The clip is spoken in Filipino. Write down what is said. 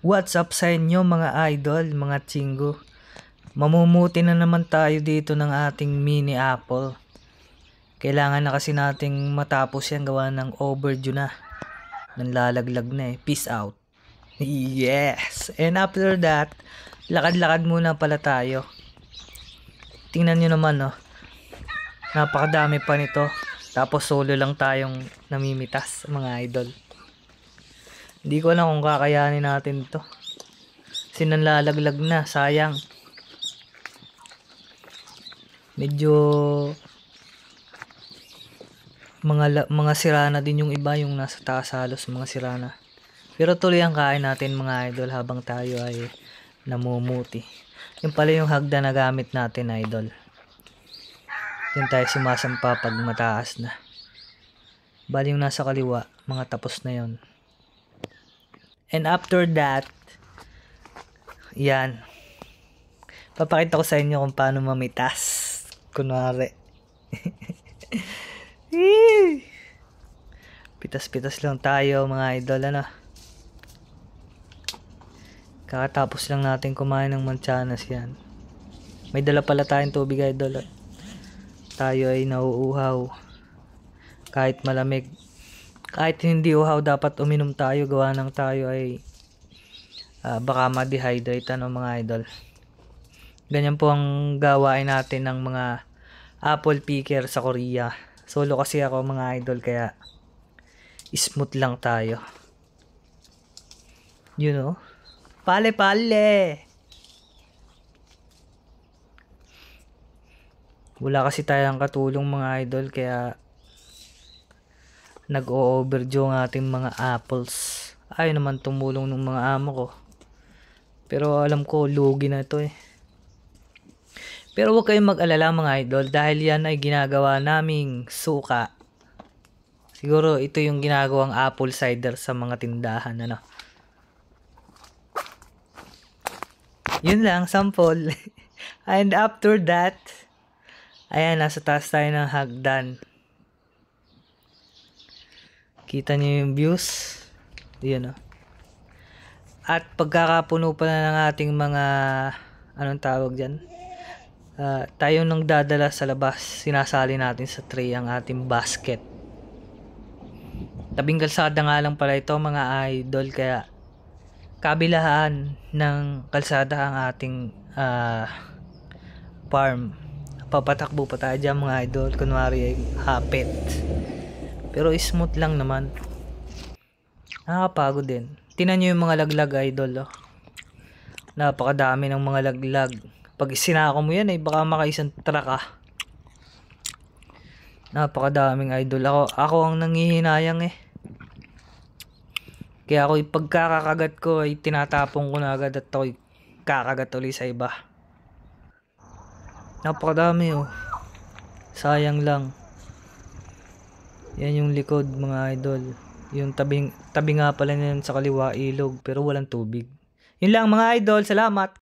What's up sa inyo mga idol, mga chinggo? Mamumuti na naman tayo dito ng ating mini apple. Kailangan na kasi nating matapos yan, gawa ng overdue na. Nanlalaglag na eh. Peace out. Yes! And after that, lakad-lakad muna pala tayo. Tingnan nyo naman oh. Napakadami pa nito. Tapos solo lang tayong namimitas mga idol. Hindi ko alam kung kakayanin natin to. Kasi nanlalaglag na, sayang. Medyo mga sira na din yung iba, yung nasa taas halos mga sira na. Pero tuloy ang kain natin mga idol habang tayo ay namumuti. Yung pala yung hagda na gamit natin idol. Yung tayo sumasampa pag mataas na. Bali yung nasa kaliwa, mga tapos na yon. And after that, yan. Papakita ko sa inyo kung paano mamitas. Kunwari. Pitas-pitas lang tayo mga idol, ano. Kakatapos lang natin kumain ng manchanas yan. May dala pala tayong tubig idol. Tayo ay nauuhaw. Kahit malamig. Kahit hindi uhaw, dapat uminom tayo. Gawa ng tayo ay baka ma-dehydrate ano mga idol. Ganyan po ang gawain natin ng mga apple picker sa Korea. Solo kasi ako mga idol, kaya smooth lang tayo. You know? Pale-pale! Wala kasi tayong katulong mga idol, kaya nag-o-overdue ang ating mga apples. Ayaw naman tumulong ng mga amo ko. Pero alam ko, lugi na ito eh. Pero huwag kayong mag-alala mga idol, dahil yan ay ginagawa naming suka. Siguro ito yung ginagawang apple cider sa mga tindahan, ano. Yun lang, sample. And after that, ayan, nasa taas tayo ng hagdan. Kita niyo yung views. Yan oh. At pagkakapuno pa na ng ating mga anong tawag dyan, tayo nang dadala sa labas, sinasali natin sa tray ang ating basket. Tabing kalsada nga lang pala ito mga idol, kaya kabilahan ng kalsada ang ating farm. Papatakbo pa tayo dyan mga idol, kunwari ay hapit. Pero smooth lang naman. Nakakapagod din. Tingnan nyo yung mga laglag idol oh. Napakadami ng mga laglag. Pag sinako mo yan ay baka makaisang truck ah. Napakadaming idol. Ako ang nangihinayang eh. Kaya ako pagkakagat ko ay tinatapong ko na agad at ako'y kakagat ulit sa iba. Napakadami oh. Sayang lang. Yan yung likod mga idol. Yung tabi nga pala niyan sa kaliwa ilog pero walang tubig. Yun lang mga idol, salamat.